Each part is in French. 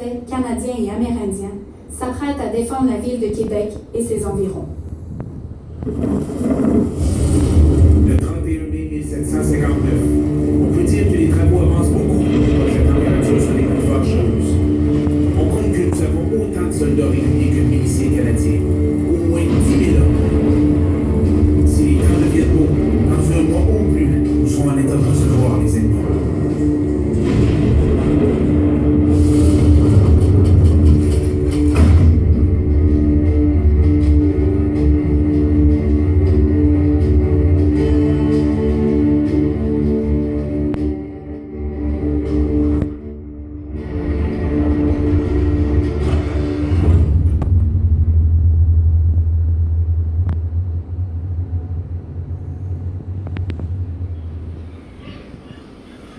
Français, Canadiens et Amérindiens s'apprêtent à défendre la ville de Québec et ses environs. Le 31 mai 1759, on peut dire que les travaux avancent beaucoup pour que cette température soit des plus fâcheuses. On compte que nous avons autant de soldats réguliers que de miliciens canadiens, au moins 10 000 hommes. Si les temps deviennent beaux, dans un mois au plus, nous serons en état de recevoir les ennemis.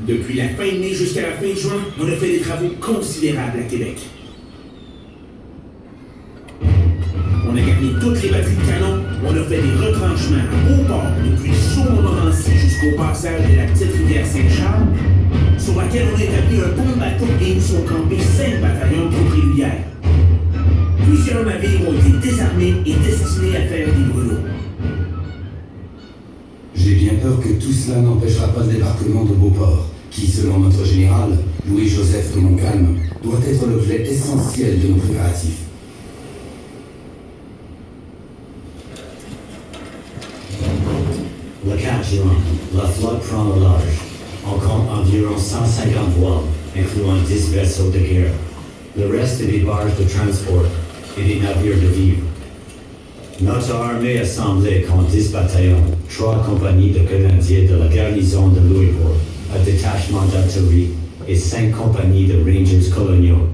Depuis la fin de mai jusqu'à la fin de juin, on a fait des travaux considérables à Québec. On a garni toutes les batteries de canon, on a fait des retranchements au port depuis Sault-Montmorency jusqu'au passage de la petite rivière Saint-Charles, sur laquelle on a établi un pont de bateau et où sont campés 5 bataillons de régulières. Plusieurs navires ont été désarmés et destinés à faire des brûlots. J'ai bien peur que tout cela n'empêchera pas le débarquement de Beauport, qui, selon notre général, Louis-Joseph de Montcalm, doit être l'objet essentiel de nos préparatifs. Le 4 juin, la flotte prend le large. On compte environ 150 voiles, incluant 10 vaisseaux de guerre. Le reste est des barges de transport et des navires de vivres. Notre armée assemblée compte 10 bataillons, 3 compagnies de grenadiers de la garnison de Louisbourg, un détachement d'artillerie et 5 compagnies de rangers coloniaux.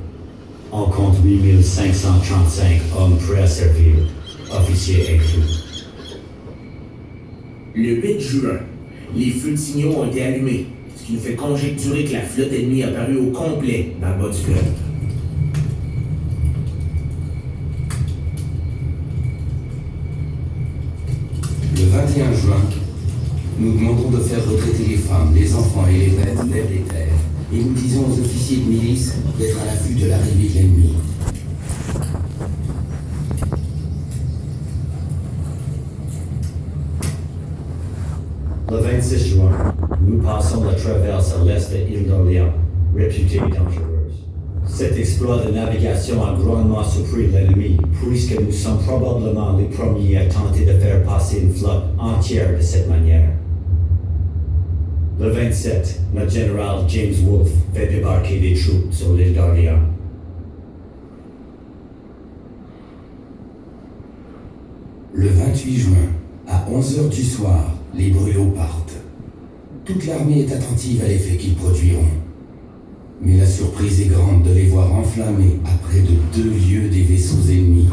On compte 8535 hommes prêts à servir, officiers inclus. Le 8 juin, les feux de signaux ont été allumés, ce qui nous fait conjecturer que la flotte ennemie a paru au complet dans le bas du fleuve. Le 21 juin, nous demandons de faire retraiter les femmes, les enfants et les bêtes vers les terres, et nous disons aux officiers de milice d'être à l'affût de l'arrivée de l'ennemi. Le 26 juin, nous passons la traverse à l'est de l'île d'Orléans, réputée dangereuse. Cet exploit de navigation a grandement surpris l'ennemi, puisque nous sommes probablement les premiers à tenter de faire passer une flotte entière de cette manière. Le 27, notre général James Wolfe fait débarquer des troupes sur l'île d'Orléans. Le 28 juin, à 11h du soir, les brûlots partent. Toute l'armée est attentive à l'effet qu'ils produiront. Mais la surprise est grande de les voir enflammés à près de 2 lieues des vaisseaux ennemis.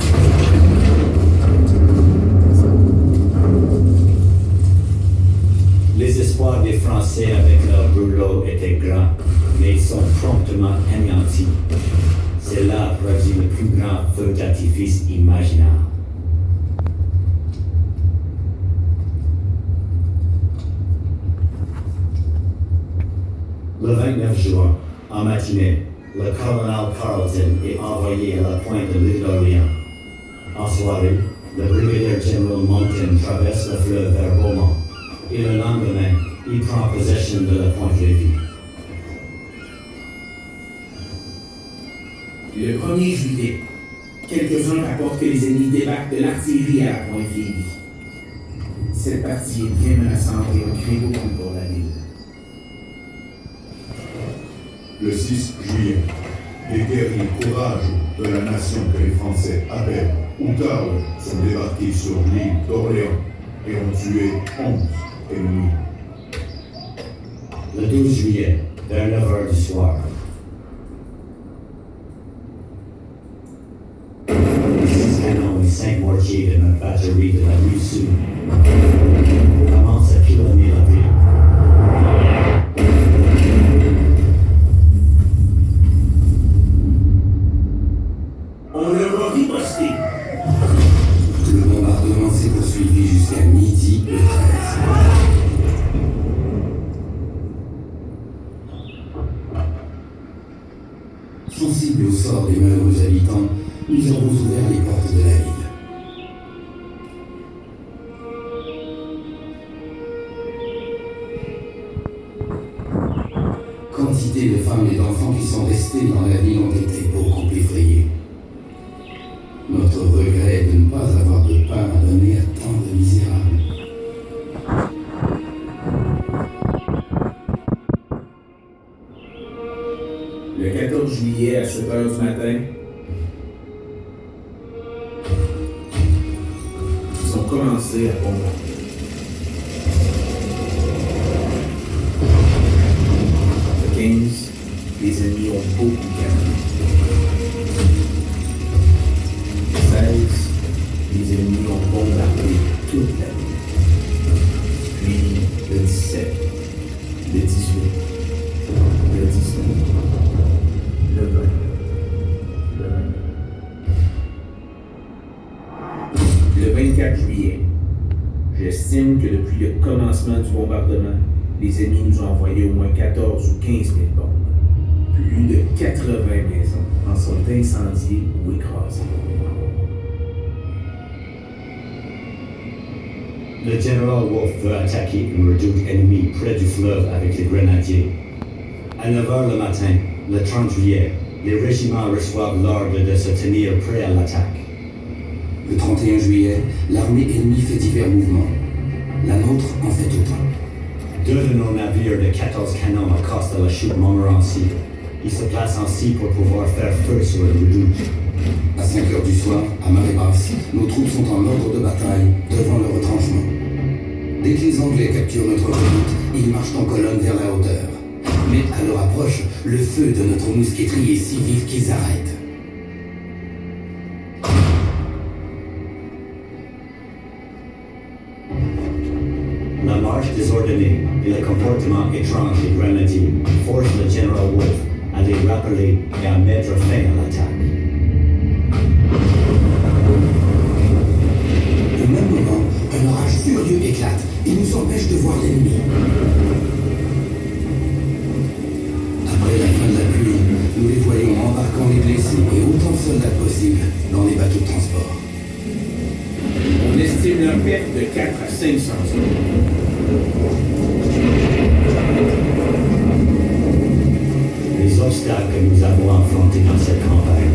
Les espoirs des Français avec leurs brûlots étaient grands, mais ils sont promptement anéantis. C'est là produit le plus grand feu d'artifice imaginable. Le 29 juin, en matinée, le colonel Carleton est envoyé à la pointe de l'île d'Orléans. En soirée, le brigadier général Monckton traverse le fleuve vers Beaumont, et le lendemain, il prend possession de la pointe Lévis. Le 1er juillet, quelques-uns rapportent que les ennemis débarquent de l'artillerie à la pointe Lévis. Cette partie est bien menaçante et on craint beaucoup pour la ville. Le 6 juillet, les guerriers courageux de la nation que les Français appellent Outarde sont débarqués sur l'île d'Orléans et ont tué 11 ennemis. Le 12 juillet, vers 9h du soir, 6 canons et 5 mortiers de notre batterie de la rue Sud commencent à pilonner la ville. On leur a riposté. Le bombardement s'est poursuivi jusqu'à midi le 13. Sont insensibles au sort des malheureux habitants, nous avons ouvert les portes de la ville. Quantité de femmes et d'enfants qui sont restés dans la ville ont été beaucoup effrayés. Notre regret est de ne pas avoir de pain à donner à tant de misérables. Le 14 juillet à 7 h du matin, ils ont commencé à bombarder. Le 15, les ennemis ont beaucoup gagné. Le 16, les ennemis ont bombardé toute la ville. Puis le 17, le 18, le 19. Le 20. Le 24 juillet, j'estime que depuis le commencement du bombardement, les ennemis nous ont envoyé au moins 14 ou 15 000 bombes. Plus de 80 maisons en sont incendiées ou écrasées. Le général Wolfe veut attaquer une redoute ennemie près du fleuve avec les grenadiers. À 9 h le matin, le 30 juillet, les régiments reçoivent l'ordre de se tenir prêts à l'attaque. Le 31 juillet, l'armée ennemie fait divers mouvements. La nôtre en fait autant. 2 de nos navires de 14 canons accostent la chute Montmorency. Ils se placent ainsi pour pouvoir faire feu sur la redoute. À 5 h du soir, à marée basse, nos troupes sont en ordre de bataille devant le retranchement. Dès que les Anglais capturent notre redoute, ils marchent en colonne vers la hauteur. Mais à leur approche, le feu de notre mousqueterie est si vif qu'ils arrêtent. La marche désordonnée et le comportement étrange des grenadiers forcent le général Wolfe à les rappeler et à mettre fin à l'attaque. Au même moment, un orage furieux éclate et nous empêche de voir l'ennemi. Après la fin de la pluie, nous les voyons embarquant les blessés et autant de soldats possible dans les bateaux de transport. On estime leur perte de 4 à 500 hommes. Les obstacles que nous avons affrontés dans cette campagne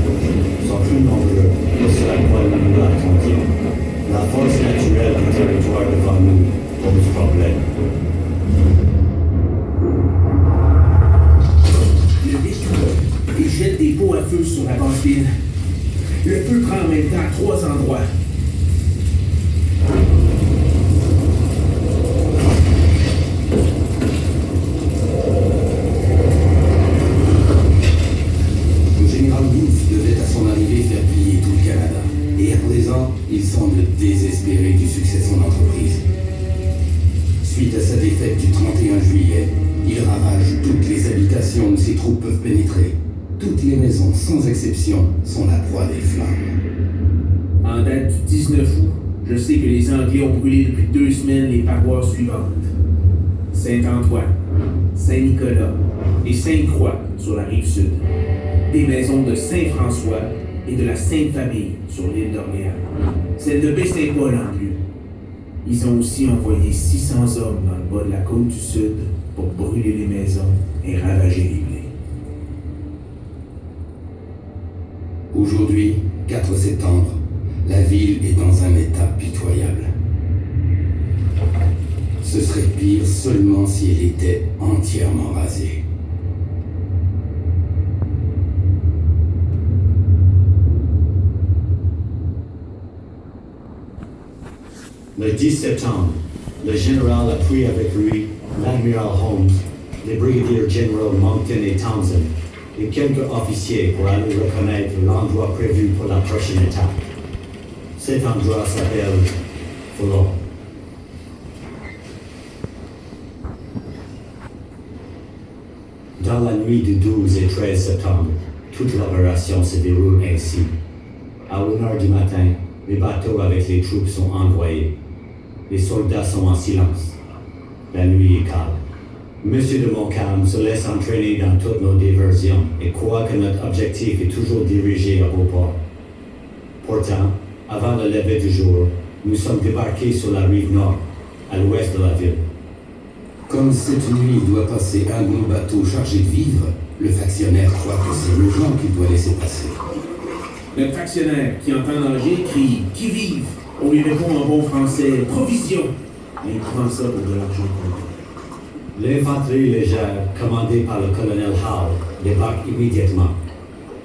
sont plus nombreux que ce à quoi nous nous attendions. La force naturelle du territoire devant nous pose problème. Le détruit et jette des pots à feu sur la basse ville. Le feu prend en même temps à 3 endroits. Le général Wolfe devait à son arrivée faire plier tout le Canada. Et à présent, il semble désespéré du succès de son entreprise. Suite à sa défaite du 31 juillet, il ravage toutes les habitations où ses troupes peuvent pénétrer. Toutes les maisons, sans exception, sont la proie des flammes. En date du 19 août, je sais que les Anglais ont brûlé depuis 2 semaines les paroisses suivantes: Saint-Antoine, Saint-Nicolas et Sainte-Croix sur la rive sud, des maisons de Saint-François et de la Sainte-Famille sur l'île d'Orléans, celle de Baie-Saint-Paul en plus. Ils ont aussi envoyé 600 hommes dans le bas de la côte du sud pour brûler les maisons et ravager les blés. Aujourd'hui, 4 septembre, la ville est dans un état pitoyable. Ce serait pire seulement si elle était entièrement rasée. Le 10 septembre, le général a pris avec lui l'admiral Holmes, les brigadiers généraux Monckton et Townsend, et quelques officiers pour aller reconnaître l'endroit prévu pour la prochaine étape. Cet endroit s'appelle Foulon. Dans la nuit du 12 et 13 septembre, toute l'opération se déroule ainsi. À 1 h du matin, les bateaux avec les troupes sont envoyés. Les soldats sont en silence. La nuit est calme. Monsieur de Montcalm se laisse entraîner dans toutes nos diversions et croit que notre objectif est toujours dirigé à Beauport. Pourtant, avant le lever du jour, nous sommes débarqués sur la rive nord, à l'ouest de la ville. Comme cette nuit doit passer un long bateau chargé de vivres, le factionnaire croit que c'est le gens qu'il doit laisser passer. Le factionnaire qui entend nager crie « Qui vive ?» On lui répond en bon français « Provision !» Et il prend ça pour de l'argent comptant. L'infanterie légère, commandée par le colonel Howe, débarque immédiatement.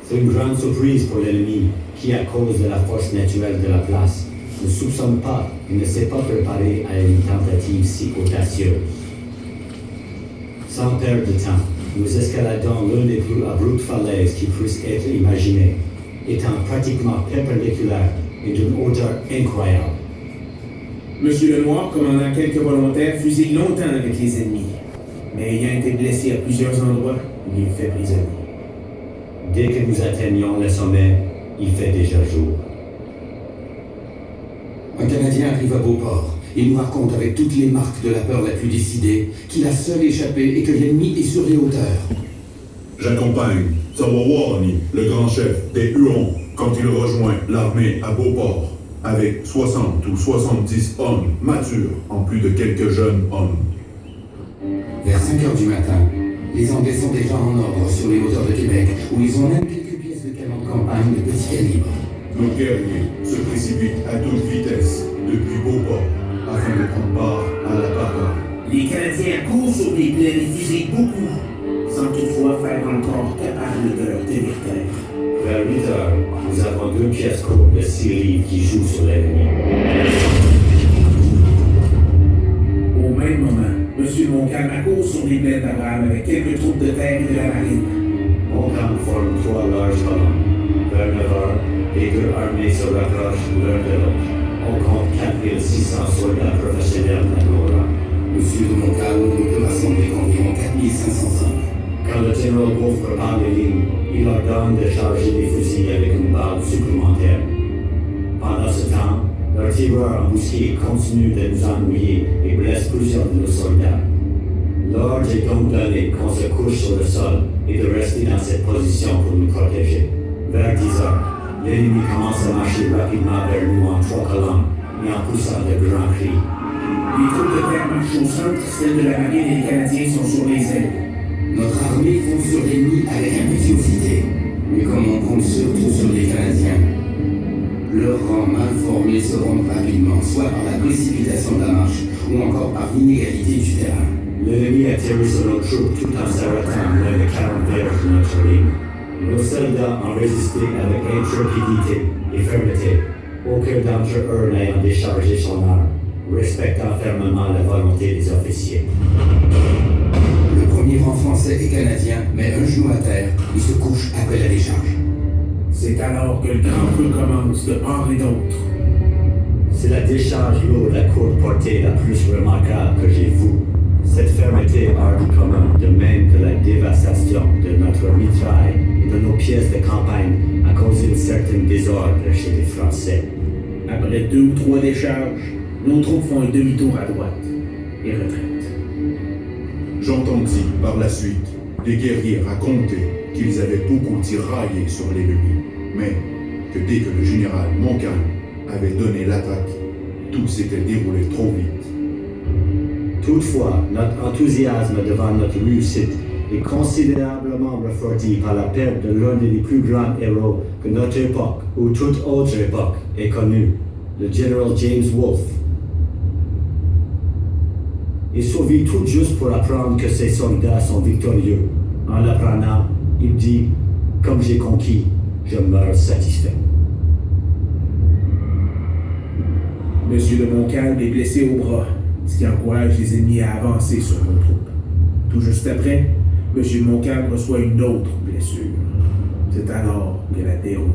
C'est une grande surprise pour l'ennemi, qui, à cause de la force naturelle de la place, ne soupçonne pas et ne s'est pas préparé à une tentative si audacieuse. Sans perdre de temps, nous escaladons l'une des plus abruptes falaises qui puissent être imaginées, étant pratiquement perpendiculaire et d'une hauteur incroyable. Monsieur Lenoir, commandant quelques volontaires, fusille longtemps avec les ennemis. Mais ayant été blessé à plusieurs endroits, il est fait prisonnier. Dès que nous atteignions le sommet, il fait déjà jour. Un Canadien arrive à Beauport. Il nous raconte avec toutes les marques de la peur la plus décidée qu'il a seul échappé et que l'ennemi est sur les hauteurs. J'accompagne Tsawawani, le grand chef des Hurons, quand il rejoint l'armée à Beauport, avec 60 ou 70 hommes matures en plus de quelques jeunes hommes. Vers 5 heures du matin, les Anglais sont déjà en ordre sur les hauteurs de Québec, où ils ont même quelques pièces de canon de campagne de petit calibre. Nos guerriers se précipitent à toute vitesse depuis Beauport afin de prendre part à la bataille. Les Canadiens courent sur les plaines et fusillent beaucoup, sans toutefois faire encore capable de leur tenir terre. Vers 8 heures, nous avons 2 pièces courtes de 6 livres qui jouent sur l'ennemi. Au même moment, M. Montcalm accourt sur les plaines d'Abraham avec quelques troupes de terre et de la marine. Montcalm forme 3 larges colonnes. Vers 9 heures, les deux armées se rapprochent l'un de l'autre. On compte 4600 soldats professionnels à nos rangs. Monsieur de Montcalm nous peut rassembler environ 4500 hommes. Quand le général Wolfe reprend les lignes, il ordonne de charger des fusils avec une balle supplémentaire. Pendant ce temps, leur tireur embusqué continue de nous ennuyer et blesse plusieurs de nos soldats. L'ordre est donc donné qu'on se couche sur le sol et de rester dans cette position pour nous protéger. Vers 10 heures, l'ennemi commence à marcher rapidement vers nous en 3 colonnes et en poussant de grands cris. Les troupes de terre marchent au centre, celles de la marine et les Canadiens sont sur les ailes. Notre armée fonce sur l'ennemi avec impétuosité. Mais comme on compte surtout sur les Canadiens, leurs rangs mal formés se rompent rapidement, soit par la précipitation de la marche, ou encore par l'inégalité du terrain. L'ennemi atterrit sur nos troupes tout en s'arrêtant moins de 40 verges de notre ligne. Nos soldats ont résisté avec intrépidité et fermeté, aucun d'entre eux n'ayant déchargé son arme, respectant fermement la volonté des officiers. Le premier rang français et canadien met un genou à terre et se couche après la décharge. C'est alors que le grand feu commence de part et d'autre. C'est la décharge lourde à courte portée la plus remarquable que j'ai vue. Cette fermeté hors du commun, de même que la dévastation de notre mitraille et de nos pièces de campagne, a causé un certain désordre chez les Français. Après 2 ou 3 décharges, nos troupes font un demi-tour à droite et retraitent. J'entendis par la suite les guerriers raconter qu'ils avaient beaucoup tiraillé sur l'ennemi, mais que dès que le général Montcalm avait donné l'attaque, tout s'était déroulé trop vite. Toutefois, notre enthousiasme devant notre réussite est considérablement refroidi par la perte de l'un des plus grands héros que notre époque, ou toute autre époque, ait connu, le général James Wolfe. Il survit tout juste pour apprendre que ses soldats sont victorieux. En l'apprenant, il dit « Comme j'ai conquis, je meurs satisfait ». Monsieur de Montcalm est blessé au bras, ce qui encourage les ennemis à avancer sur nos troupes. Tout juste après, Monsieur de Montcalm reçoit une autre blessure. C'est alors que la déroute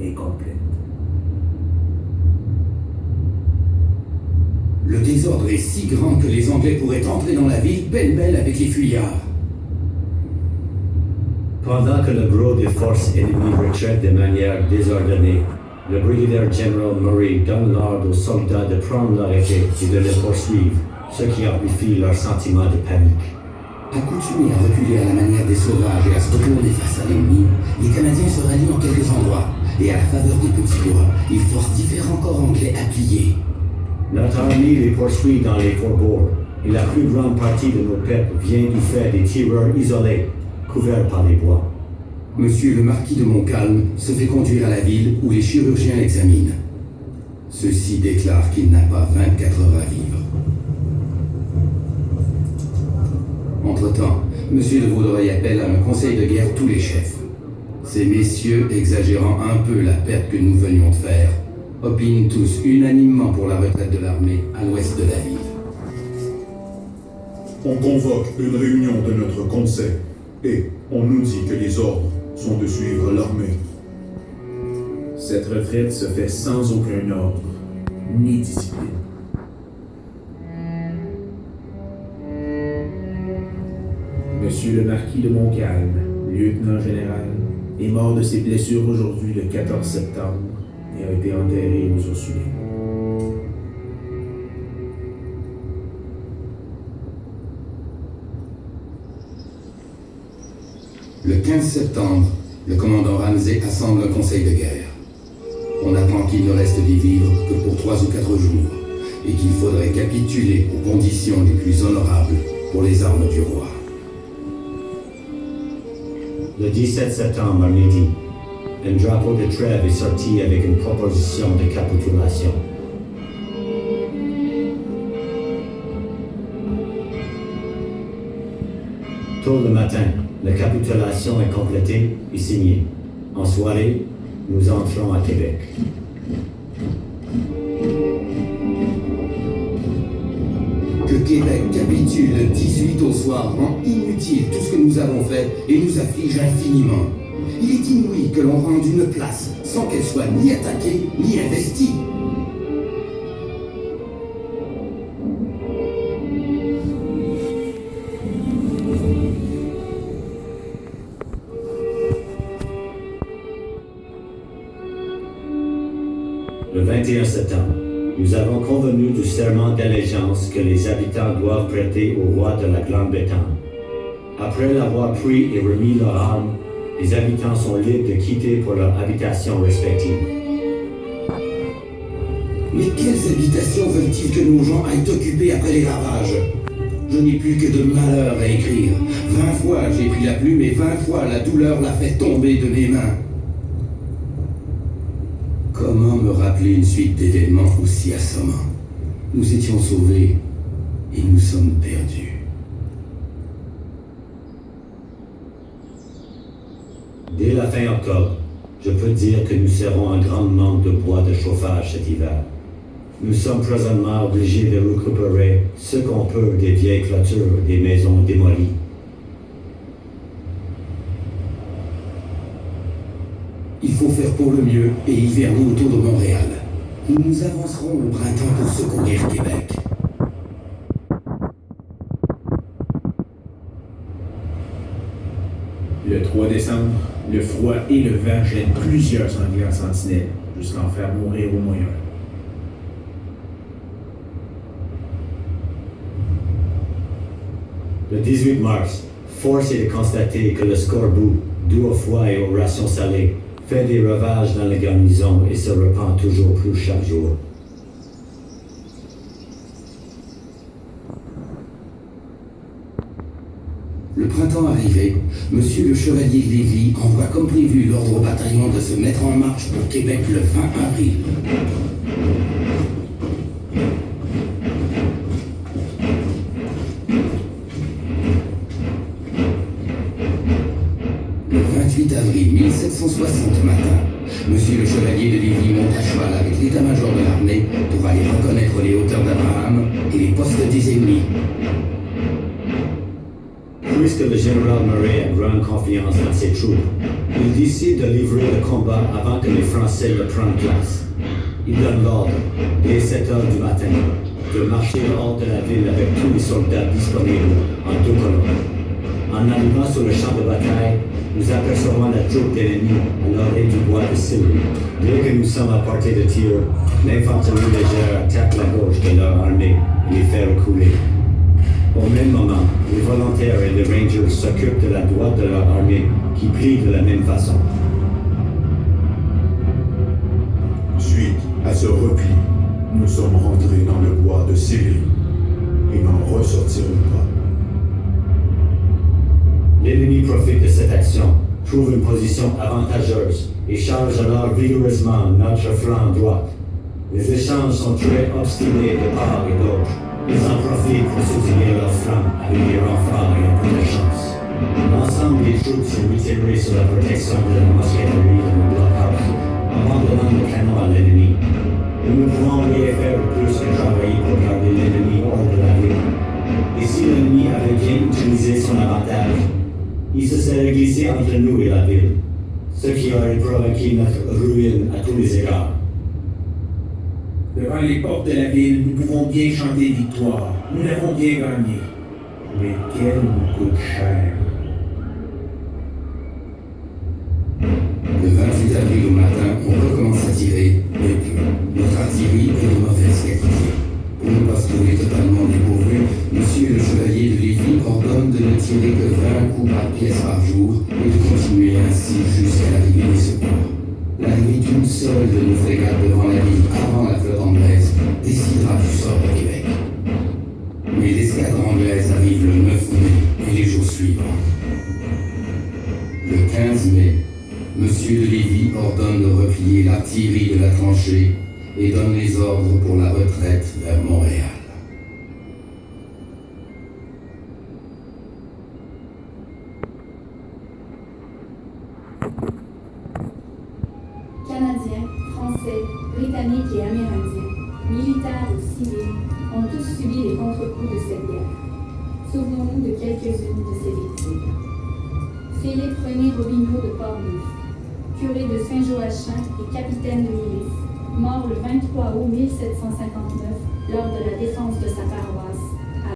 est complète. Le désordre est si grand que les Anglais pourraient entrer dans la ville pêle-mêle avec les fuyards. Pendant que le gros des forces ennemies retraite de manière désordonnée, le brigadier général Murray donne l'ordre aux soldats de prendre leur effet et de les poursuivre, ce qui amplifie leur sentiment de panique. Accoutumés à reculer à la manière des sauvages et à se retourner face à l'ennemi, les Canadiens se rallient en quelques endroits, et à la faveur des petits bois, ils forcent différents corps anglais à plier. Notre armée les poursuit dans les faubourgs, et la plus grande partie de nos peuples vient du fait des tireurs isolés, couverts par les bois. Monsieur le marquis de Montcalm se fait conduire à la ville où les chirurgiens l'examinent. Ceux-ci déclarent qu'il n'a pas 24 heures à vivre. Entre-temps, Monsieur de Vaudreuil appelle à un conseil de guerre tous les chefs. Ces messieurs, exagérant un peu la perte que nous venions de faire, opinent tous unanimement pour la retraite de l'armée à l'ouest de la ville. On convoque une réunion de notre conseil et on nous dit que les ordres sont de suivre l'armée. Cette retraite se fait sans aucun ordre, ni discipline. Monsieur le marquis de Montcalm, lieutenant général, est mort de ses blessures aujourd'hui le 14 septembre et a été enterré aux Ursulines. Le 15 septembre, le commandant Ramsay assemble un conseil de guerre. On apprend qu'il ne reste des vivres que pour 3 ou 4 jours et qu'il faudrait capituler aux conditions les plus honorables pour les armes du roi. Le 17 septembre à midi, un drapeau de trêve est sorti avec une proposition de capitulation. Tôt le matin, la capitulation est complétée et signée. En soirée, nous entrons à Québec. Que Québec capitule le 18 au soir rend inutile tout ce que nous avons fait et nous afflige infiniment. Il est inouï que l'on rende une place sans qu'elle soit ni attaquée ni investie. Le 21 septembre, nous avons convenu du serment d'allégeance que les habitants doivent prêter au roi de la Grande-Bretagne. Après l'avoir pris et remis leurs armes, les habitants sont libres de quitter pour leur habitation respective. Mais quelles habitations veulent-ils que nos gens aillent occuper après les ravages? Je n'ai plus que de malheur à écrire. 20 fois j'ai pris la plume et 20 fois la douleur l'a fait tomber de mes mains. Comment me rappeler une suite d'événements aussi assommants? Nous étions sauvés et nous sommes perdus. Dès la fin octobre, je peux dire que nous serons un grand manque de bois de chauffage cet hiver. Nous sommes présentement obligés de récupérer ce qu'on peut des vieilles clôtures des maisons démolies. Il faut faire pour le mieux et hiverner autour de Montréal. Nous avancerons au printemps pour secourir Québec. Le 3 décembre, le froid et le vent gênent plusieurs sangliers en sentinelle, jusqu'à en faire mourir au moins un. Le 18 mars, force est de constater que le scorbut, dû au froid et aux rations salées, fait des ravages dans la garnison et se répand toujours plus chaque jour. Le printemps arrivé, Monsieur le Chevalier Lévy envoie comme prévu l'ordre au bataillon de se mettre en marche pour Québec le 20 avril. Le 28 avril 1760 matin, Monsieur le Chevalier de Lévy monte à cheval avec l'état-major de l'armée pour aller reconnaître les hauteurs d'Abraham et les postes des ennemis. Puisque le général Murray a grande confiance dans ses troupes, il décide de livrer le combat avant que les Français le prennent place. Il donne l'ordre, dès 7 heures du matin, de marcher hors de la ville avec tous les soldats disponibles en 2 colonnes. En arrivant sur le champ de bataille, nous apercevons la troupe d'ennemis à l'orée du bois de Sillery. Dès que nous sommes à portée de tir, l'infanterie légère attaque la gauche de leur armée et les fait reculer. Au même moment, les volontaires et les rangers s'occupent de la droite de leur armée, qui plie de la même façon. Suite à ce repli, nous sommes rentrés dans le bois de Sibérie et n'en ressortirons pas. L'ennemi profite de cette action, trouve une position avantageuse et charge alors vigoureusement notre flanc droit. Les échanges sont très obstinés de part et d'autre. Ils en profitent pour soutenir leur flanc avec des renforts et un peu de chance. L'ensemble des troupes sont retirées sous la protection de la mousqueterie de nos blockhouse, abandonnant le canon à l'ennemi. Nous ne pouvons rien faire de plus que travailler pour garder l'ennemi hors de la ville. Et si l'ennemi avait bien utilisé son avantage, il se serait glissé entre nous et la ville, ce qui aurait provoqué notre ruine à tous les égards. Devant les portes de la ville, nous pouvons bien chanter victoire. Nous l'avons bien gagné. Mais qu'elle nous coûte cher. Le 28 avril au matin, on recommence à tirer, mais plus. Notre artillerie est de mauvaise qualité. Pour ne pas se trouver totalement dépourvu, monsieur le chevalier de Lévis ordonne de ne tirer que 20 coups par pièce par jour et de continuer ainsi jusqu'à l'arrivée des secours. L'arrivée d'une seule de nos frégates devant la ville avant la flotte anglaise décidera du sort de Québec. Mais l'escadre anglaise arrive le 9 mai et les jours suivants. Le 15 mai, monsieur de Lévis ordonne de replier l'artillerie de la tranchée et donne les ordres pour la retraite vers Montréal. Canadiens, Français, Britanniques et Amérindiens, militaires ou civils, ont tous subi les contre-coups de cette guerre. Souvenons-nous de quelques-unes de ces victimes. Philippe René Robineau de Portneuf, curé de Saint-Joachim et capitaine de milice, mort le 23 août 1759 lors de la défense de sa paroisse.